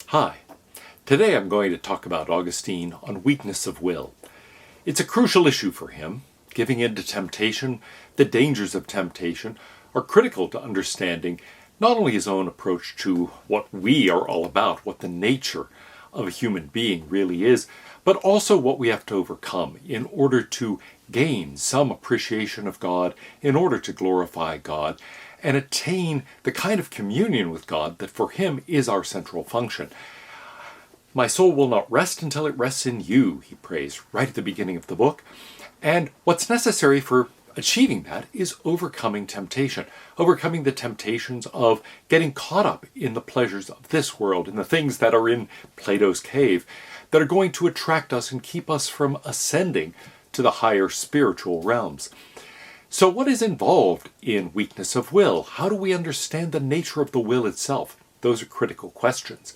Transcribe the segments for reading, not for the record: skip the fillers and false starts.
Hi. Today I'm going to talk about Augustine on weakness of will. It's a crucial issue for him. Giving in to temptation, the dangers of temptation, are critical to understanding not only his own approach to what we are all about, what the nature of a human being really is, but also what we have to overcome in order to gain some appreciation of God, in order to glorify God, and attain the kind of communion with God that for him is our central function. My soul will not rest until it rests in you, he prays right at the beginning of the book. And what's necessary for achieving that is overcoming temptation, overcoming the temptations of getting caught up in the pleasures of this world, in the things that are in Plato's cave, that are going to attract us and keep us from ascending to the higher spiritual realms. So what is involved in weakness of will? How do we understand the nature of the will itself? Those are critical questions.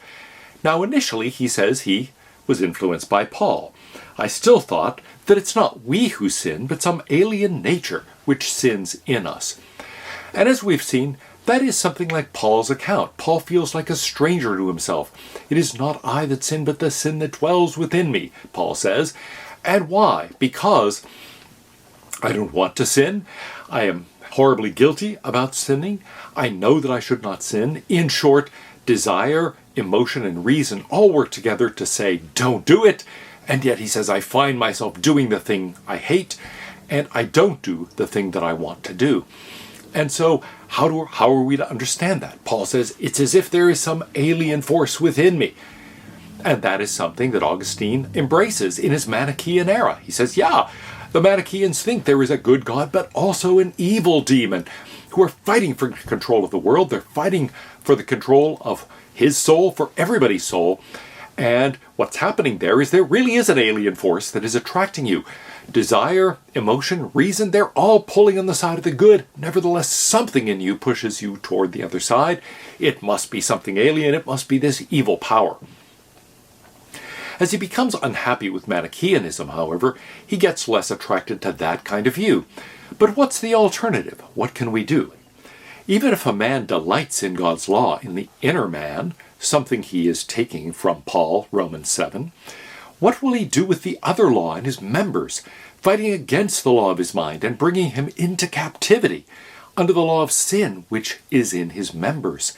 Now initially he says he was influenced by Paul. I still thought that it's not we who sin, but some alien nature which sins in us. And as we've seen, that is something like Paul's account. Paul feels like a stranger to himself. It is not I that sin, but the sin that dwells within me, Paul says. And why? Because I don't want to sin. I am horribly guilty about sinning. I know that I should not sin. In short, desire, emotion, and reason all work together to say, don't do it. And yet he says, I find myself doing the thing I hate, and I don't do the thing that I want to do. And so how are we to understand that? Paul says, it's as if there is some alien force within me. And that is something that Augustine embraces in his Manichaean era. He says, yeah, the Manichaeans think there is a good God, but also an evil demon who are fighting for control of the world. They're fighting for the control of his soul, for everybody's soul. And what's happening there is there really is an alien force that is attracting you. Desire, emotion, reason, they're all pulling on the side of the good. Nevertheless, something in you pushes you toward the other side. It must be something alien. It must be this evil power. As he becomes unhappy with Manichaeanism, however, he gets less attracted to that kind of view. But what's the alternative? What can we do? Even if a man delights in God's law in the inner man, something he is taking from Paul, Romans 7, what will he do with the other law in his members, fighting against the law of his mind and bringing him into captivity under the law of sin which is in his members?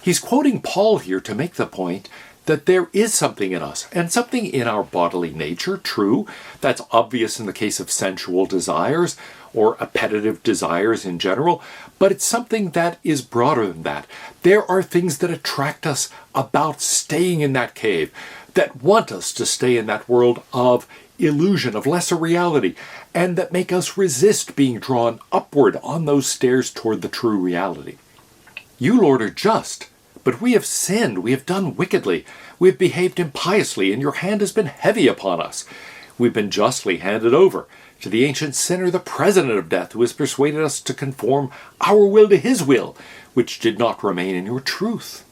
He's quoting Paul here to make the point that there is something in us, and something in our bodily nature, true. That's obvious in the case of sensual desires, or appetitive desires in general, but it's something that is broader than that. There are things that attract us about staying in that cave, that want us to stay in that world of illusion, of lesser reality, and that make us resist being drawn upward on those stairs toward the true reality. You, Lord, are just, but we have sinned, we have done wickedly, we have behaved impiously, and your hand has been heavy upon us. We've been justly handed over to the ancient sinner, the president of death, who has persuaded us to conform our will to his will, which did not remain in your truth.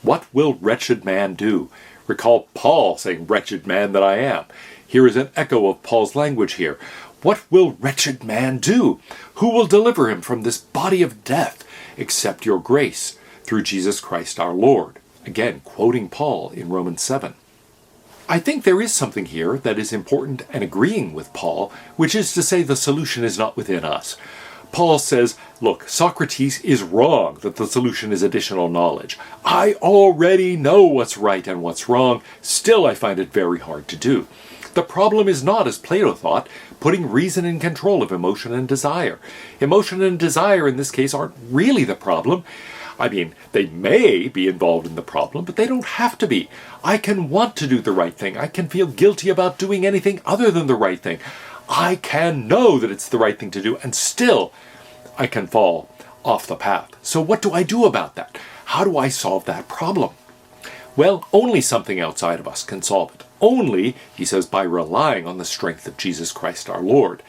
What will wretched man do? Recall Paul saying, wretched man that I am. Here is an echo of Paul's language here. What will wretched man do? Who will deliver him from this body of death, except your grace, through Jesus Christ our Lord? Again, quoting Paul in Romans 7. I think there is something here that is important and agreeing with Paul, which is to say the solution is not within us. Paul says, look, Socrates is wrong that the solution is additional knowledge. I already know what's right and what's wrong. Still, I find it very hard to do. The problem is not, as Plato thought, putting reason in control of emotion and desire. Emotion and desire in this case aren't really the problem. I mean, they may be involved in the problem, but they don't have to be. I can want to do the right thing. I can feel guilty about doing anything other than the right thing. I can know that it's the right thing to do, and still I can fall off the path. So what do I do about that? How do I solve that problem? Well, only something outside of us can solve it. Only, he says, by relying on the strength of Jesus Christ our Lord.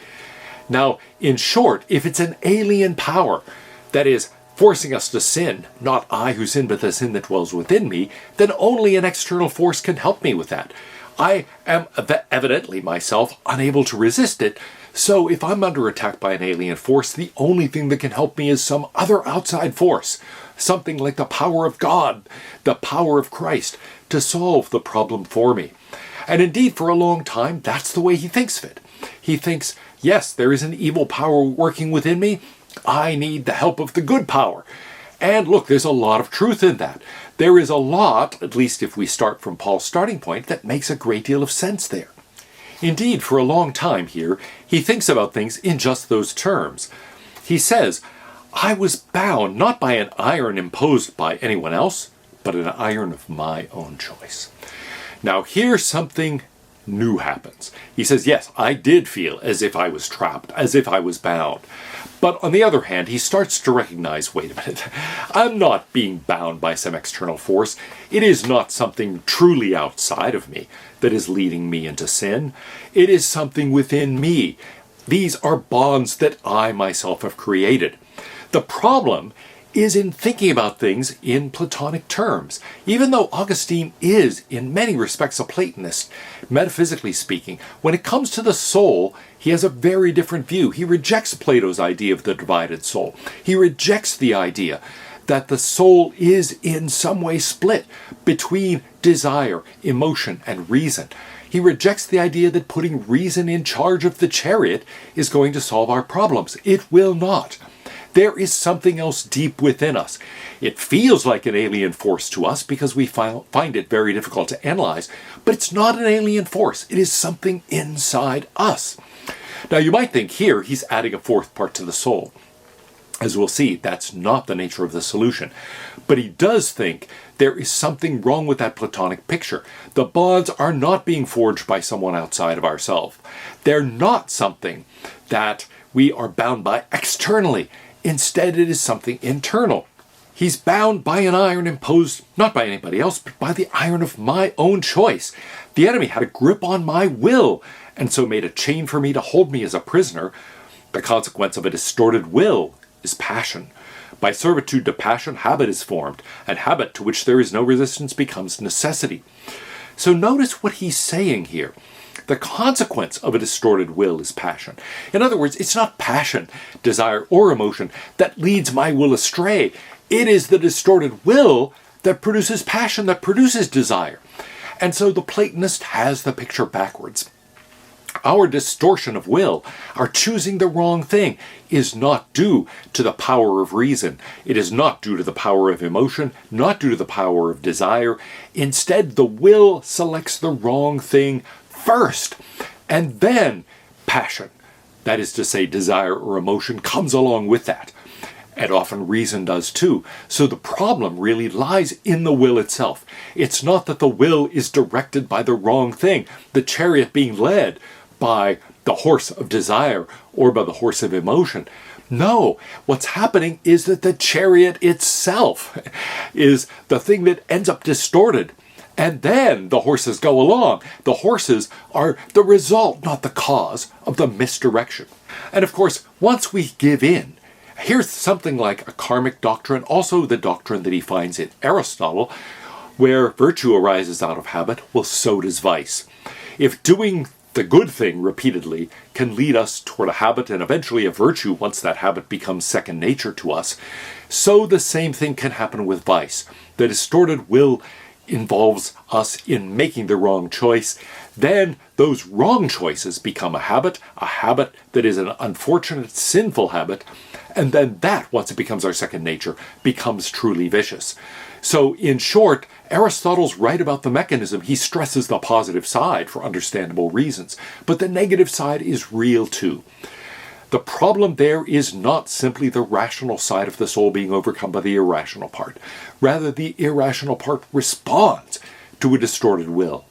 Now, in short, if it's an alien power, that is, forcing us to sin, not I who sin, but the sin that dwells within me, then only an external force can help me with that. I am evidently myself unable to resist it, so if I'm under attack by an alien force, the only thing that can help me is some other outside force, something like the power of God, the power of Christ, to solve the problem for me. And indeed, for a long time, that's the way he thinks of it. He thinks, yes, there is an evil power working within me. I need the help of the good power. And look, there's a lot of truth in that. There is a lot, at least if we start from Paul's starting point, that makes a great deal of sense there. Indeed, for a long time here, he thinks about things in just those terms. He says, I was bound not by an iron imposed by anyone else, but an iron of my own choice. Now here something new happens. He says, yes, I did feel as if I was trapped, as if I was bound. But on the other hand, he starts to recognize, wait a minute, I'm not being bound by some external force. It is not something truly outside of me that is leading me into sin. It is something within me. These are bonds that I myself have created. The problem is in thinking about things in Platonic terms. Even though Augustine is, in many respects, a Platonist, metaphysically speaking, when it comes to the soul, he has a very different view. He rejects Plato's idea of the divided soul. He rejects the idea that the soul is in some way split between desire, emotion, and reason. He rejects the idea that putting reason in charge of the chariot is going to solve our problems. It will not. There is something else deep within us. It feels like an alien force to us because we find it very difficult to analyze, but it's not an alien force. It is something inside us. Now you might think here he's adding a fourth part to the soul. As we'll see, that's not the nature of the solution. But he does think there is something wrong with that Platonic picture. The bonds are not being forged by someone outside of ourselves. They're not something that we are bound by externally. Instead, it is something internal. He's bound by an iron imposed not by anybody else, but by the iron of my own choice. The enemy had a grip on my will, and so made a chain for me to hold me as a prisoner. The consequence of a distorted will is passion. By servitude to passion, habit is formed, and habit to which there is no resistance becomes necessity. So notice what he's saying here. The consequence of a distorted will is passion. In other words, it's not passion, desire, or emotion that leads my will astray. It is the distorted will that produces passion, that produces desire. And so the Platonist has the picture backwards. Our distortion of will, our choosing the wrong thing, is not due to the power of reason. It is not due to the power of emotion, not due to the power of desire. Instead, the will selects the wrong thing first, and then passion, that is to say desire or emotion, comes along with that. And often reason does too. So the problem really lies in the will itself. It's not that the will is directed by the wrong thing, the chariot being led by the horse of desire or by the horse of emotion. No, what's happening is that the chariot itself is the thing that ends up distorted. And then the horses go along. The horses are the result, not the cause, of the misdirection. And of course, once we give in, here's something like a karmic doctrine, also the doctrine that he finds in Aristotle, where virtue arises out of habit, well, so does vice. If doing the good thing repeatedly can lead us toward a habit and eventually a virtue once that habit becomes second nature to us, so the same thing can happen with vice. The distorted will involves us in making the wrong choice. Then those wrong choices become a habit that is an unfortunate, sinful habit, and then that, once it becomes our second nature, becomes truly vicious. So in short, Aristotle's right about the mechanism. He stresses the positive side for understandable reasons, but the negative side is real too. The problem there is not simply the rational side of the soul being overcome by the irrational part. Rather, the irrational part responds to a distorted will.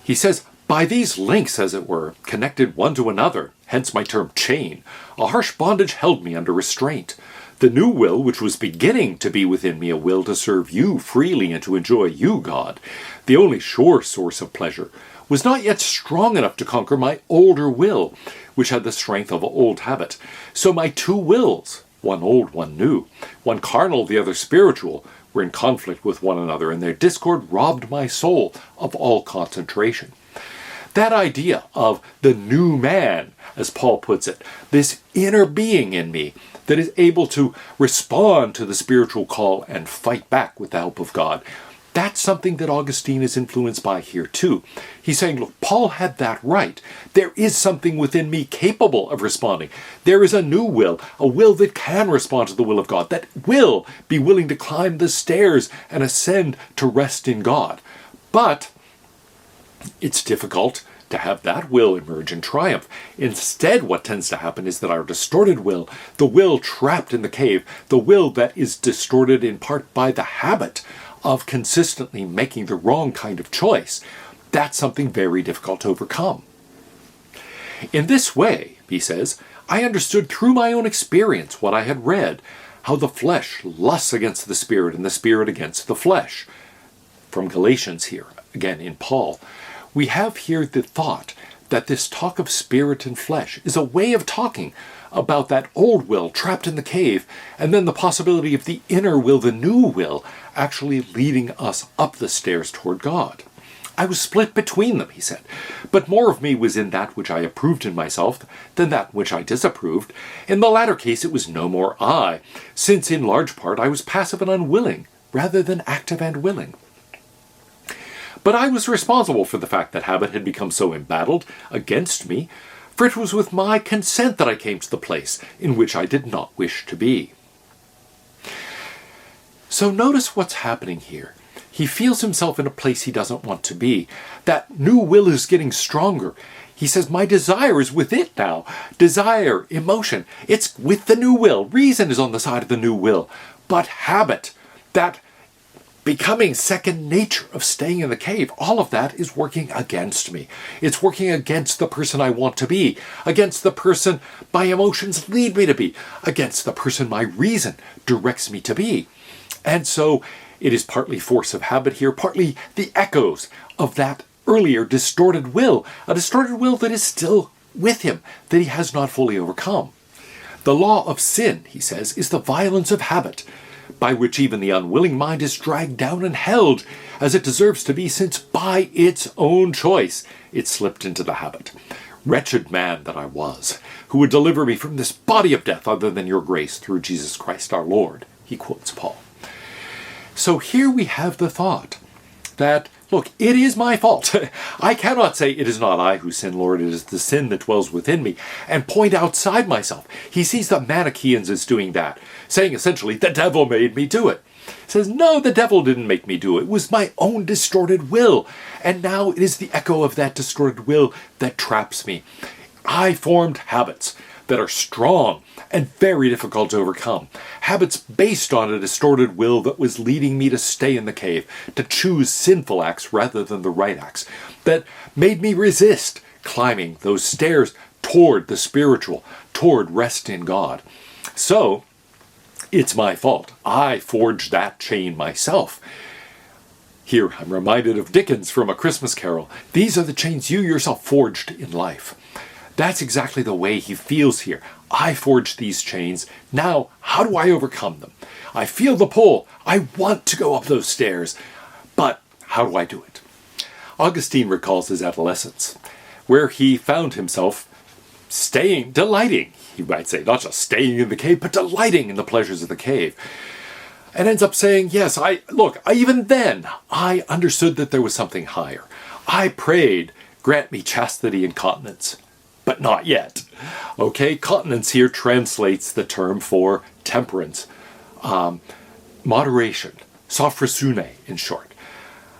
He says, by these links, as it were, connected one to another, hence my term chain, a harsh bondage held me under restraint. The new will, which was beginning to be within me a will to serve you freely and to enjoy you, God, the only sure source of pleasure, was not yet strong enough to conquer my older will, which had the strength of old habit. So my two wills, one old, one new, one carnal, the other spiritual, were in conflict with one another, and their discord robbed my soul of all concentration. That idea of the new man, as Paul puts it, this inner being in me that is able to respond to the spiritual call and fight back with the help of God. That's something that Augustine is influenced by here too. He's saying, look, Paul had that right. There is something within me capable of responding. There is a new will, a will that can respond to the will of God, that will be willing to climb the stairs and ascend to rest in God. But it's difficult to have that will emerge in triumph. Instead, what tends to happen is that our distorted will, the will trapped in the cave, the will that is distorted in part by the habit of consistently making the wrong kind of choice, that's something very difficult to overcome. In this way, he says, I understood through my own experience what I had read, how the flesh lusts against the spirit and the spirit against the flesh. From Galatians here, again in Paul, we have here the thought that this talk of spirit and flesh is a way of talking about that old will trapped in the cave, and then the possibility of the inner will, the new will, actually leading us up the stairs toward God. I was split between them, he said, but more of me was in that which I approved in myself than that which I disapproved. In the latter case it was no more I, since in large part I was passive and unwilling, rather than active and willing. But I was responsible for the fact that habit had become so embattled against me, for it was with my consent that I came to the place in which I did not wish to be. So notice what's happening here. He feels himself in a place he doesn't want to be. That new will is getting stronger. He says, my desire is with it now. Desire, emotion, it's with the new will. Reason is on the side of the new will. But habit, that becoming second nature of staying in the cave, all of that is working against me. It's working against the person I want to be, against the person my emotions lead me to be, against the person my reason directs me to be. And so it is partly force of habit here, partly the echoes of that earlier distorted will, a distorted will that is still with him, that he has not fully overcome. The law of sin, he says, is the violence of habit, by which even the unwilling mind is dragged down and held as it deserves to be, since by its own choice it slipped into the habit. Wretched man that I was, who would deliver me from this body of death other than your grace through Jesus Christ our Lord, he quotes Paul. So here we have the thought that, look, it is my fault. I cannot say it is not I who sin, Lord, it is the sin that dwells within me, and point outside myself. He sees the Manichaeans as doing that, saying essentially, the devil made me do it. He says, no, the devil didn't make me do it. It was my own distorted will. And now it is the echo of that distorted will that traps me. I formed habits that are strong and very difficult to overcome. Habits based on a distorted will that was leading me to stay in the cave, to choose sinful acts rather than the right acts, that made me resist climbing those stairs toward the spiritual, toward rest in God. So, it's my fault. I forged that chain myself. Here, I'm reminded of Dickens from A Christmas Carol. These are the chains you yourself forged in life. That's exactly the way he feels here. I forged these chains. Now, how do I overcome them? I feel the pull. I want to go up those stairs. But how do I do it? Augustine recalls his adolescence, where he found himself delighting, he might say, not just staying in the cave, but delighting in the pleasures of the cave. And ends up saying, yes, even then, I understood that there was something higher. I prayed, grant me chastity and continence. But not yet. Okay, continence here translates the term for temperance, moderation, sophrosune in short.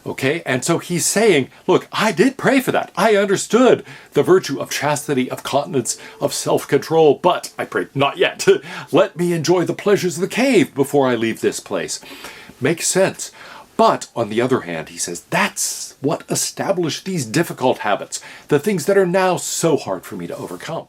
Okay, and so he's saying, look, I did pray for that. I understood the virtue of chastity, of continence, of self-control, but I prayed, not yet. Let me enjoy the pleasures of the cave before I leave this place. Makes sense. But, on the other hand, he says, that's what established these difficult habits, the things that are now so hard for me to overcome.